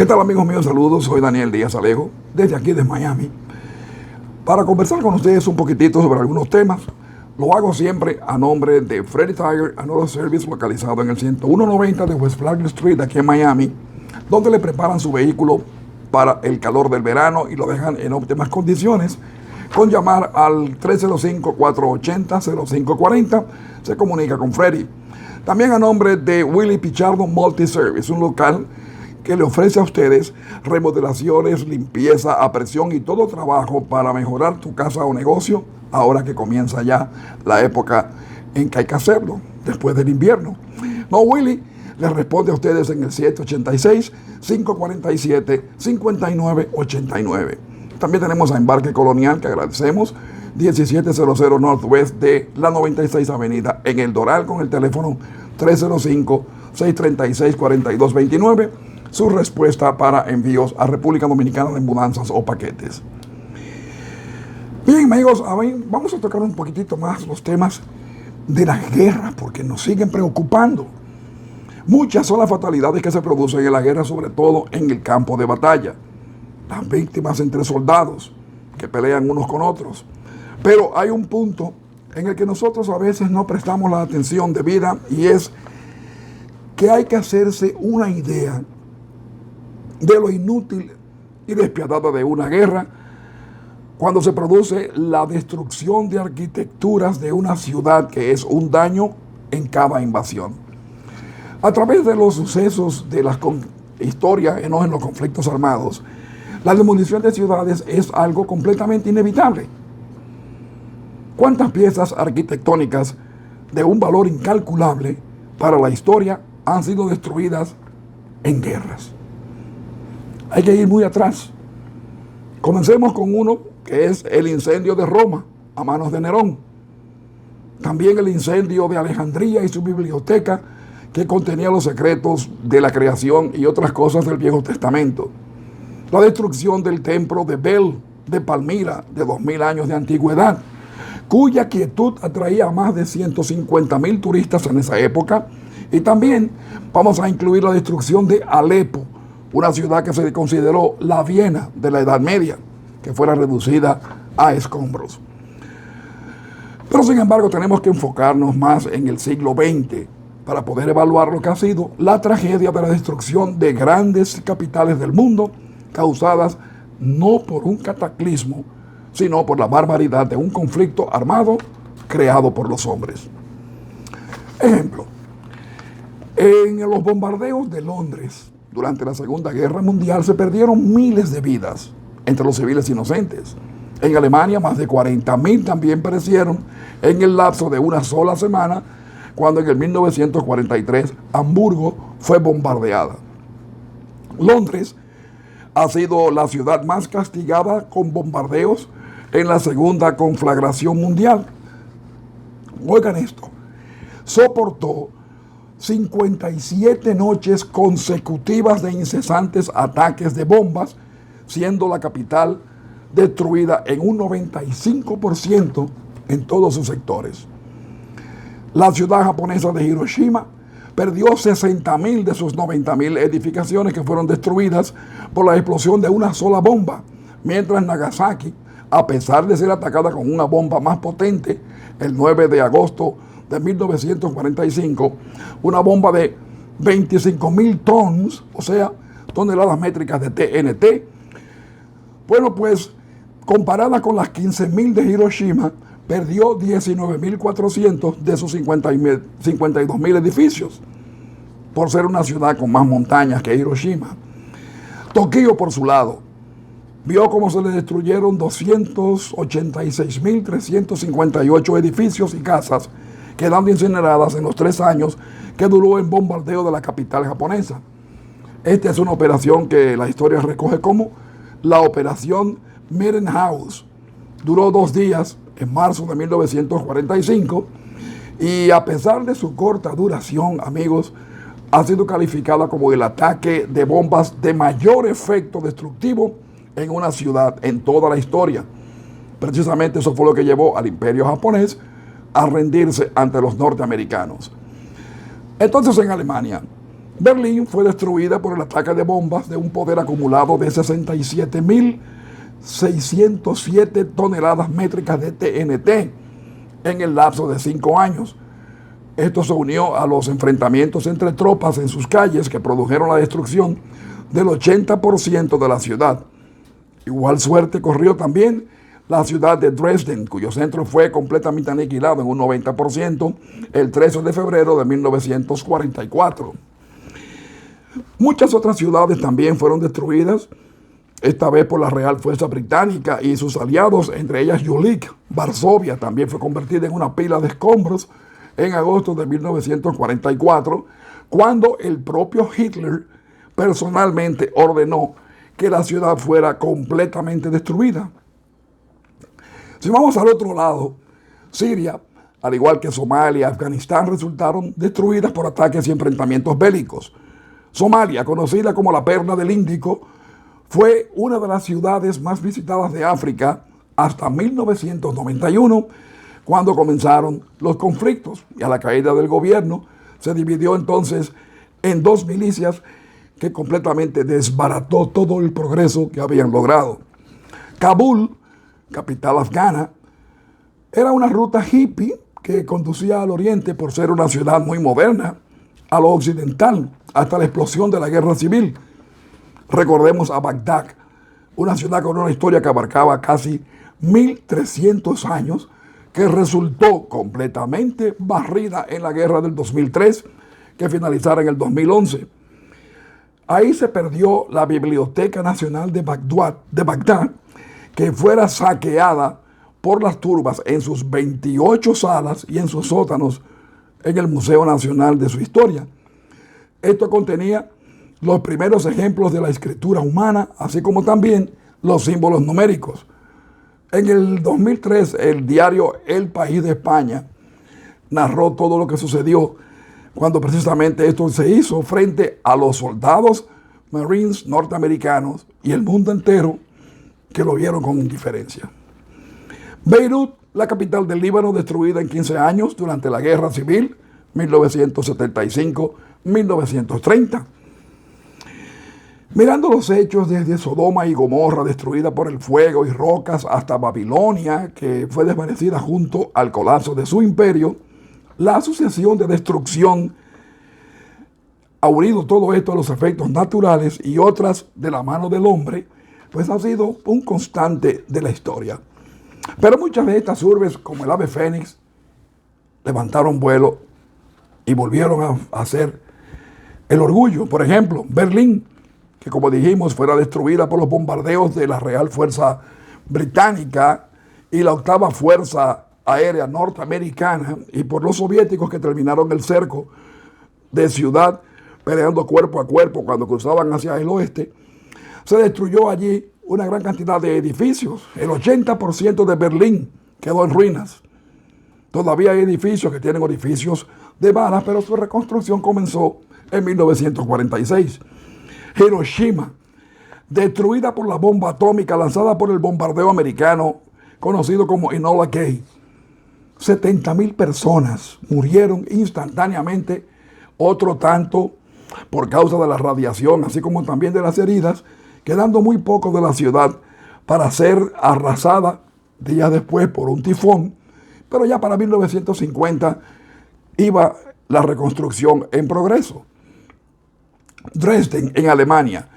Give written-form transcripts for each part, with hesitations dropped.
¿Qué tal, amigos míos? Saludos, soy Daniel Díaz Alejo, desde aquí de Miami, para conversar con ustedes un poquitito sobre algunos temas. Lo hago siempre a nombre de Freddy Tire and Auto Service, localizado en el 10190 de West Flagler Street, aquí en Miami, donde le preparan su vehículo para el calor del verano y lo dejan en óptimas condiciones. Con llamar al 305-480-0540 se comunica con Freddy. También a nombre de Willy Pichardo Multiservice, un local que le ofrece a ustedes remodelaciones, limpieza a presión y todo trabajo para mejorar tu casa o negocio, ahora que comienza ya la época en que hay que hacerlo, después del invierno. No, Willy les responde a ustedes en el 786-547-5989. También tenemos a Embarque Colonial, que agradecemos, 1700 Northwest de la 96 Avenida en El Doral, con el teléfono 305-636-4229. Su respuesta para envíos a República Dominicana de mudanzas o paquetes. Bien, amigos, vamos a tocar un poquitito más los temas de las guerras, porque nos siguen preocupando. Muchas son las fatalidades que se producen en la guerra, sobre todo en el campo de batalla. Las víctimas entre soldados que pelean unos con otros. Pero hay un punto en el que nosotros a veces no prestamos la atención debida, y es que hay que hacerse una idea de lo inútil y despiadada de una guerra cuando se produce la destrucción de arquitecturas de una ciudad, que es un daño en cada invasión. A través de los sucesos de la historia en los conflictos armados, la demolición de ciudades es algo completamente inevitable. ¿Cuántas piezas arquitectónicas de un valor incalculable para la historia han sido destruidas en guerras? Hay que ir muy atrás. Comencemos con uno que es el incendio de Roma a manos de Nerón. También el incendio de Alejandría y su biblioteca, que contenía los secretos de la creación y otras cosas del Viejo Testamento. La destrucción del templo de Bel de Palmira, de 2000 años de antigüedad, cuya quietud atraía a más de 150,000 turistas en esa época. Y también vamos a incluir la destrucción de Alepo, una ciudad que se consideró la Viena de la Edad Media, que fuera reducida a escombros. Pero sin embargo tenemos que enfocarnos más en el siglo XX para poder evaluar lo que ha sido la tragedia de la destrucción de grandes capitales del mundo, causadas no por un cataclismo, sino por la barbaridad de un conflicto armado creado por los hombres. Ejemplo, en los bombardeos de Londres durante la Segunda Guerra Mundial se perdieron miles de vidas entre los civiles inocentes. En Alemania más de 40,000 también perecieron en el lapso de una sola semana, cuando en el 1943 Hamburgo fue bombardeada. Londres ha sido la ciudad más castigada con bombardeos en la segunda conflagración mundial. Oigan esto, soportó 57 noches consecutivas de incesantes ataques de bombas, siendo la capital destruida en un 95% en todos sus sectores. La ciudad japonesa de Hiroshima perdió 60,000 de sus 90,000 edificaciones, que fueron destruidas por la explosión de una sola bomba, mientras Nagasaki, a pesar de ser atacada con una bomba más potente, el 9 de agosto de 1945, una bomba de 25,000 tons, o sea, toneladas métricas de TNT. Bueno, pues comparada con las 15,000 de Hiroshima, perdió 19,400 de sus 52,000 edificios, por ser una ciudad con más montañas que Hiroshima. Tokio, por su lado, vio cómo se le destruyeron 286,358 edificios y casas, quedando incineradas en los 3 años que duró el bombardeo de la capital japonesa. Esta es una operación que la historia recoge como la Operación Mittenhaus. Duró 2 días, en marzo de 1945, y a pesar de su corta duración, amigos, ha sido calificada como el ataque de bombas de mayor efecto destructivo en una ciudad en toda la historia. Precisamente eso fue lo que llevó al Imperio japonés a rendirse ante los norteamericanos. Entonces, en Alemania, Berlín fue destruida por el ataque de bombas de un poder acumulado de 67.607 toneladas métricas de TNT en el lapso de 5 años. Esto se unió a los enfrentamientos entre tropas en sus calles que produjeron la destrucción del 80% de la ciudad. Igual suerte corrió también la ciudad de Dresden, cuyo centro fue completamente aniquilado en un 90% el 13 de febrero de 1944. Muchas otras ciudades también fueron destruidas, esta vez por la Real Fuerza Británica y sus aliados, entre ellas Jülich. Varsovia también fue convertida en una pila de escombros en agosto de 1944, cuando el propio Hitler personalmente ordenó que la ciudad fuera completamente destruida. Si vamos al otro lado, Siria, al igual que Somalia y Afganistán, resultaron destruidas por ataques y enfrentamientos bélicos. Somalia, conocida como la Perla del Índico, fue una de las ciudades más visitadas de África hasta 1991, cuando comenzaron los conflictos, y a la caída del gobierno se dividió entonces en dos milicias que completamente desbarató todo el progreso que habían logrado. Kabul, capital afgana, era una ruta hippie que conducía al oriente por ser una ciudad muy moderna, a lo occidental, hasta la explosión de la guerra civil. Recordemos a Bagdad, una ciudad con una historia que abarcaba casi 1.300 años, que resultó completamente barrida en la guerra del 2003, que finalizara en el 2011. Ahí se perdió la Biblioteca Nacional de Bagdad, que fuera saqueada por las turbas en sus 28 salas y en sus sótanos en el Museo Nacional de su historia. Esto contenía los primeros ejemplos de la escritura humana, así como también los símbolos numéricos. En el 2003, el diario El País de España narró todo lo que sucedió cuando precisamente esto se hizo frente a los soldados Marines norteamericanos y el mundo entero, que lo vieron con indiferencia. Beirut, la capital del Líbano, destruida en 15 años durante la Guerra Civil, 1975-1930. Mirando los hechos desde Sodoma y Gomorra, destruida por el fuego y rocas, hasta Babilonia, que fue desvanecida junto al colapso de su imperio, la sucesión de destrucción ha unido todo esto a los efectos naturales y otras de la mano del hombre, pues ha sido un constante de la historia. Pero muchas de estas urbes, como el ave fénix, levantaron vuelo y volvieron a ser el orgullo. Por ejemplo, Berlín, que como dijimos fuera destruida por los bombardeos de la Real Fuerza Británica y la octava Fuerza Aérea Norteamericana, y por los soviéticos que terminaron el cerco de ciudad peleando cuerpo a cuerpo cuando cruzaban hacia el oeste, se destruyó allí una gran cantidad de edificios. El 80% de Berlín quedó en ruinas. Todavía hay edificios que tienen orificios de balas, pero su reconstrucción comenzó en 1946. Hiroshima, destruida por la bomba atómica lanzada por el bombardeo americano, conocido como Enola Gay. 70,000 personas murieron instantáneamente, otro tanto por causa de la radiación, así como también de las heridas, quedando muy poco de la ciudad para ser arrasada días después por un tifón. Pero ya para 1950 iba la reconstrucción en progreso. Dresden, en Alemania,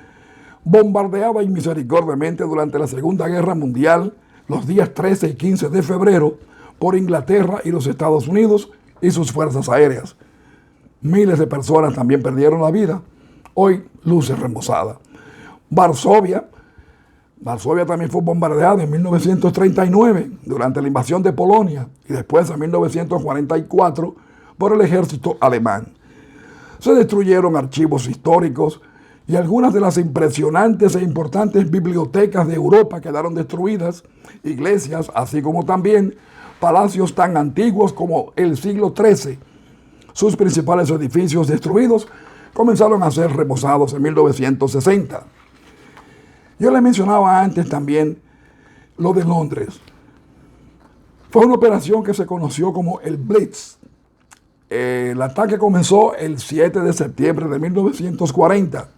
bombardeada inmisericordiamente durante la Segunda Guerra Mundial, los días 13 y 15 de febrero, por Inglaterra y los Estados Unidos y sus fuerzas aéreas. Miles de personas también perdieron la vida. Hoy luce remozada. Varsovia también fue bombardeada en 1939 durante la invasión de Polonia y después en 1944 por el ejército alemán. Se destruyeron archivos históricos y algunas de las impresionantes e importantes bibliotecas de Europa quedaron destruidas, iglesias, así como también palacios tan antiguos como el siglo XIII. Sus principales edificios destruidos comenzaron a ser remozados en 1960. Yo le mencionaba antes también lo de Londres. Fue una operación que se conoció como el Blitz. El ataque comenzó el 7 de septiembre de 1940.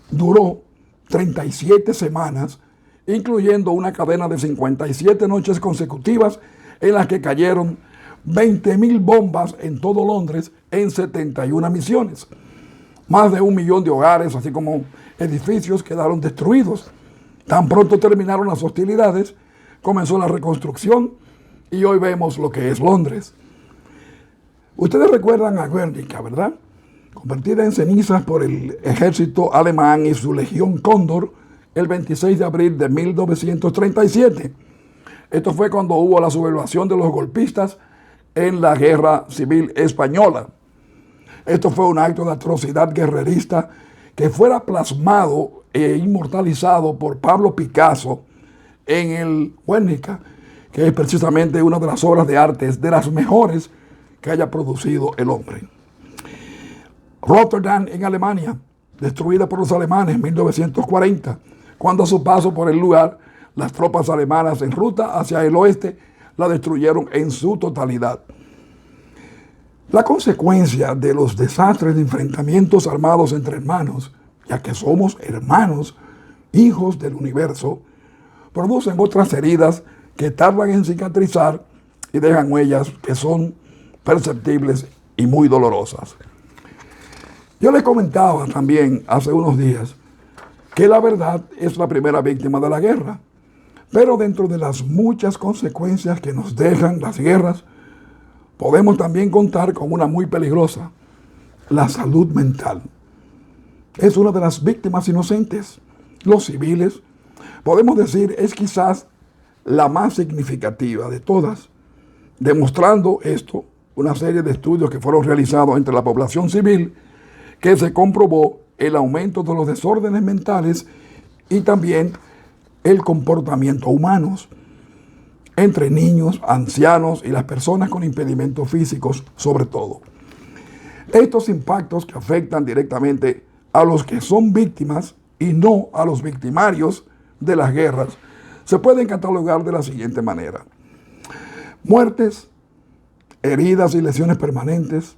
Duró 37 semanas, incluyendo una cadena de 57 noches consecutivas en las que cayeron 20.000 bombas en todo Londres en 71 misiones. Más de 1 millón de hogares, así como edificios, quedaron destruidos. Tan pronto terminaron las hostilidades, comenzó la reconstrucción y hoy vemos lo que es Londres. Ustedes recuerdan a Guernica, ¿verdad? Convertida en cenizas por el ejército alemán y su Legión Cóndor el 26 de abril de 1937. Esto fue cuando hubo la sublevación de los golpistas en la Guerra Civil Española. Esto fue un acto de atrocidad guerrerista que fuera plasmado e inmortalizado por Pablo Picasso en el Guernica, que es precisamente una de las obras de arte de las mejores que haya producido el hombre. Rotterdam en Alemania, destruida por los alemanes en 1940, cuando a su paso por el lugar, las tropas alemanas en ruta hacia el oeste la destruyeron en su totalidad. La consecuencia de los desastres de enfrentamientos armados entre hermanos, ya que somos hermanos, hijos del universo, producen otras heridas que tardan en cicatrizar y dejan huellas que son perceptibles y muy dolorosas. Yo les comentaba también hace unos días que la verdad es la primera víctima de la guerra, pero dentro de las muchas consecuencias que nos dejan las guerras, podemos también contar con una muy peligrosa: la salud mental. Es una de las víctimas inocentes. Los civiles, podemos decir, es quizás la más significativa de todas, demostrando esto una serie de estudios que fueron realizados entre la población civil, que se comprobó el aumento de los desórdenes mentales y también el comportamiento humanos entre niños, ancianos y las personas con impedimentos físicos sobre todo. Estos impactos que afectan directamente a los que son víctimas y no a los victimarios de las guerras se pueden catalogar de la siguiente manera: muertes, heridas y lesiones permanentes,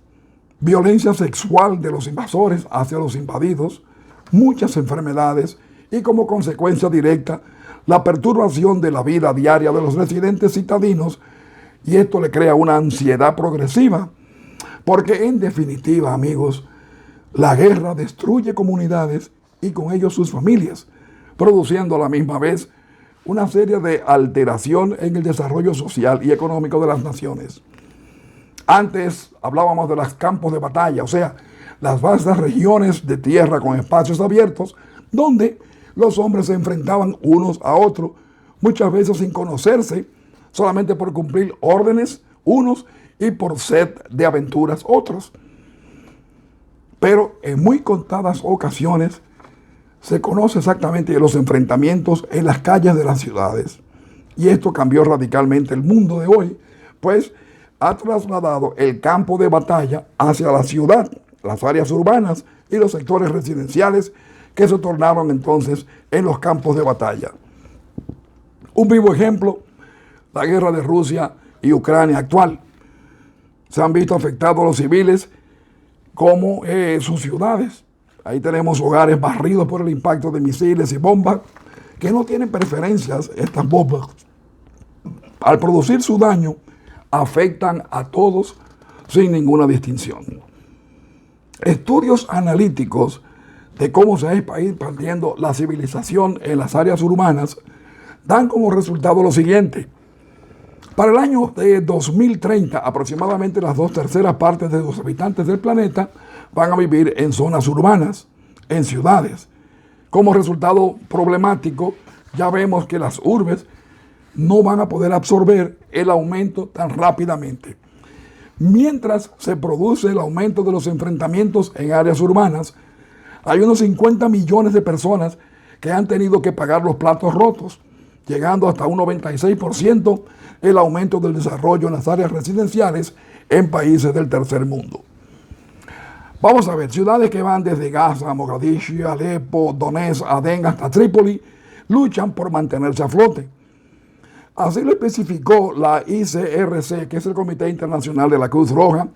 violencia sexual de los invasores hacia los invadidos, muchas enfermedades y, como consecuencia directa, la perturbación de la vida diaria de los residentes citadinos, y esto le crea una ansiedad progresiva, porque en definitiva, amigos, la guerra destruye comunidades y con ellos sus familias, produciendo a la misma vez una serie de alteración en el desarrollo social y económico de las naciones. Antes hablábamos de los campos de batalla, o sea, las vastas regiones de tierra con espacios abiertos, donde los hombres se enfrentaban unos a otros, muchas veces sin conocerse, solamente por cumplir órdenes unos y por sed de aventuras otros. Pero en muy contadas ocasiones se conoce exactamente de los enfrentamientos en las calles de las ciudades. Y esto cambió radicalmente el mundo de hoy, pues ha trasladado el campo de batalla hacia la ciudad, las áreas urbanas y los sectores residenciales, que se tornaron entonces en los campos de batalla. Un vivo ejemplo, la guerra de Rusia y Ucrania actual. Se han visto afectados los civiles como sus ciudades. Ahí tenemos hogares barridos por el impacto de misiles y bombas que no tienen preferencias. Estas bombas, al producir su daño, afectan a todos sin ninguna distinción. Estudios analíticos de cómo se ha ido expandiendo la civilización en las áreas urbanas dan como resultado lo siguiente: para el año de 2030, aproximadamente las 2/3 partes de los habitantes del planeta van a vivir en zonas urbanas, en ciudades. Como resultado problemático, ya vemos que las urbes no van a poder absorber el aumento tan rápidamente. Mientras se produce el aumento de los enfrentamientos en áreas urbanas, hay unos 50 millones de personas que han tenido que pagar los platos rotos, llegando hasta un 96% el aumento del desarrollo en las áreas residenciales en países del tercer mundo. Vamos a ver, ciudades que van desde Gaza, Mogadishu, Alepo, Donetsk, Adén hasta Trípoli, luchan por mantenerse a flote. Así lo especificó la ICRC, que es el Comité Internacional de la Cruz Roja,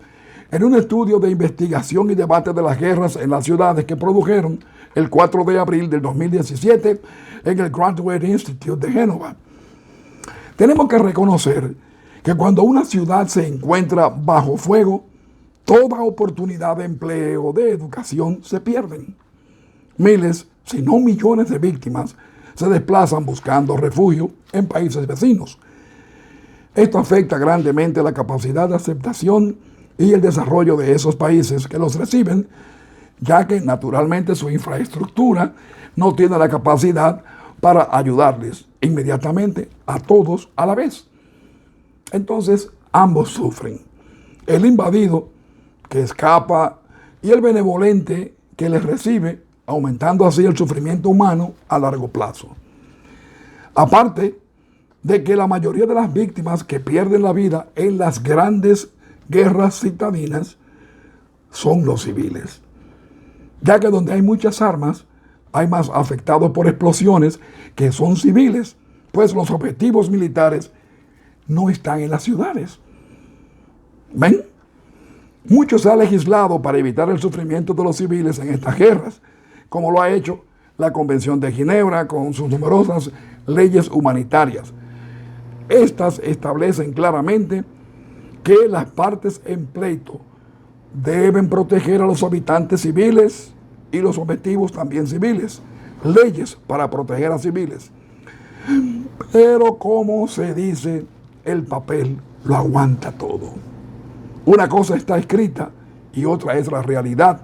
En un estudio de investigación y debate de las guerras en las ciudades que produjeron el 4 de abril del 2017 en el Graduate Institute de Génova. Tenemos que reconocer que cuando una ciudad se encuentra bajo fuego, toda oportunidad de empleo, de educación, se pierden. Miles, si no millones de víctimas se desplazan buscando refugio en países vecinos. Esto afecta grandemente la capacidad de aceptación y el desarrollo de esos países que los reciben, ya que naturalmente su infraestructura no tiene la capacidad para ayudarles inmediatamente a todos a la vez. Entonces, ambos sufren. El invadido, que escapa, y el benevolente, que les recibe, aumentando así el sufrimiento humano a largo plazo. Aparte de que la mayoría de las víctimas que pierden la vida en las grandes guerras citadinas son los civiles, ya que donde hay muchas armas, hay más afectados por explosiones que son civiles, pues los objetivos militares no están en las ciudades. ¿Ven? Mucho se ha legislado para evitar el sufrimiento de los civiles en estas guerras, como lo ha hecho la Convención de Ginebra con sus numerosas leyes humanitarias. Estas establecen claramente que las partes en pleito deben proteger a los habitantes civiles y los objetivos también civiles. Leyes para proteger a civiles. Pero como se dice, el papel lo aguanta todo. Una cosa está escrita y otra es la realidad.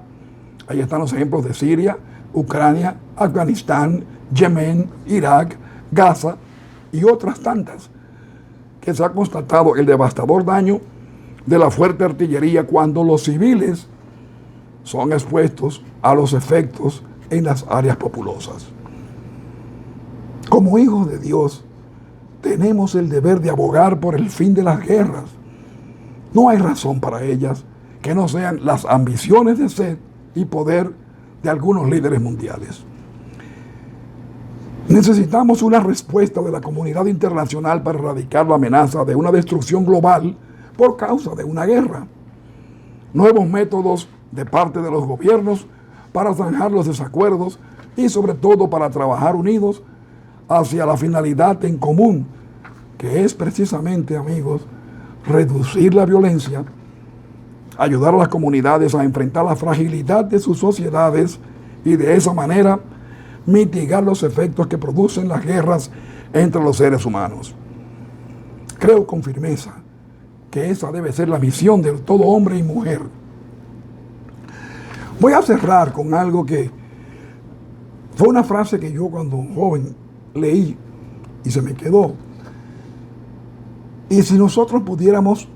Ahí están los ejemplos de Siria, Ucrania, Afganistán, Yemen, Irak, Gaza y otras tantas, que se ha constatado el devastador daño de la fuerte artillería cuando los civiles son expuestos a los efectos en las áreas populosas. Como hijos de Dios, tenemos el deber de abogar por el fin de las guerras. No hay razón para ellas que no sean las ambiciones de sed y poder de algunos líderes mundiales. Necesitamos una respuesta de la comunidad internacional para erradicar la amenaza de una destrucción global por causa de una guerra. Nuevos métodos de parte de los gobiernos para zanjar los desacuerdos y sobre todo para trabajar unidos hacia la finalidad en común, que es precisamente, amigos, reducir la violencia, ayudar a las comunidades a enfrentar la fragilidad de sus sociedades y de esa manera mitigar los efectos que producen las guerras entre los seres humanos. Creo con firmeza que esa debe ser la misión de todo hombre y mujer. Voy a cerrar con algo que fue una frase que yo cuando joven leí y se me quedó. Y si nosotros pudiéramos,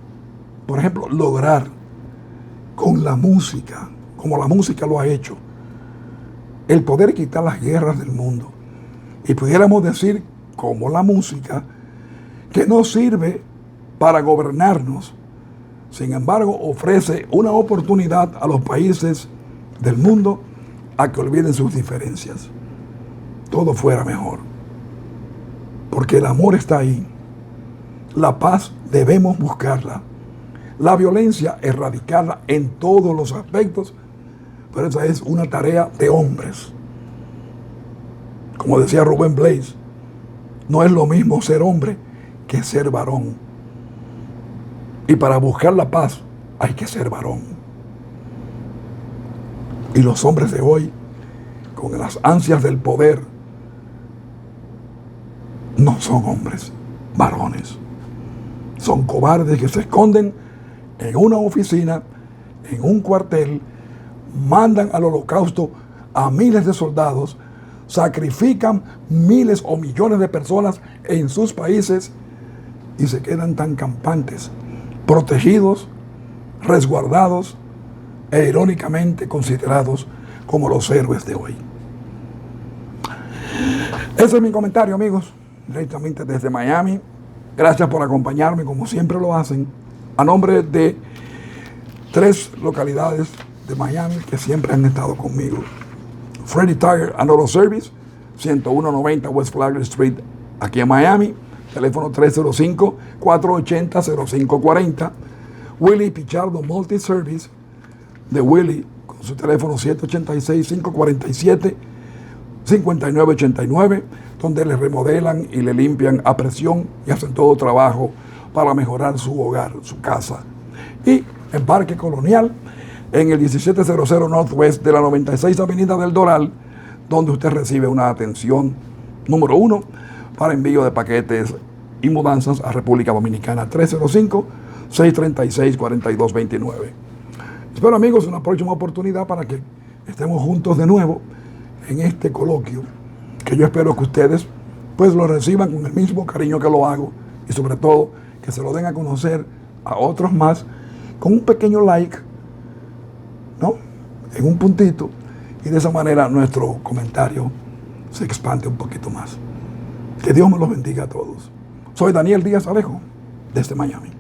por ejemplo, lograr con la música, como la música lo ha hecho, el poder quitar las guerras del mundo, y pudiéramos decir, como la música, que no sirve para gobernarnos, sin embargo ofrece una oportunidad a los países del mundo a que olviden sus diferencias, todo fuera mejor. Porque el amor está ahí, la paz debemos buscarla, la violencia erradicarla en todos los aspectos, pero esa es una tarea de hombres. Como decía Rubén Blades, no es lo mismo ser hombre que ser varón. Y para buscar la paz hay que ser varón. Y los hombres de hoy, con las ansias del poder, no son hombres, varones. Son cobardes que se esconden en una oficina, en un cuartel, mandan al holocausto a miles de soldados, sacrifican miles o millones de personas en sus países y se quedan tan campantes, protegidos, resguardados e irónicamente considerados como los héroes de hoy. Ese es mi comentario, amigos, directamente desde Miami. Gracias por acompañarme, como siempre lo hacen, a nombre de 3 localidades de Miami que siempre han estado conmigo. Freddy Tire and Auto Service, 10190 West Flagler Street, aquí en Miami. Teléfono 305-480-0540. Willy Pichardo Multiservice de Willy, con su teléfono 786-547-5989, donde le remodelan y le limpian a presión y hacen todo trabajo para mejorar su hogar, su casa. Y en Parque Colonial, en el 1700 Northwest de la 96 Avenida del Doral, donde usted recibe una atención número 1 para envío de paquetes y mudanzas a República Dominicana. 305-636-4229. Espero, amigos, una próxima oportunidad para que estemos juntos de nuevo en este coloquio, que yo espero que ustedes pues lo reciban con el mismo cariño que lo hago, y sobre todo que se lo den a conocer a otros más con un pequeño like, ¿no?, en un puntito, y de esa manera nuestro comentario se expande un poquito más. Que Dios me los bendiga a todos. Soy Daniel Díaz Alejo, desde Miami.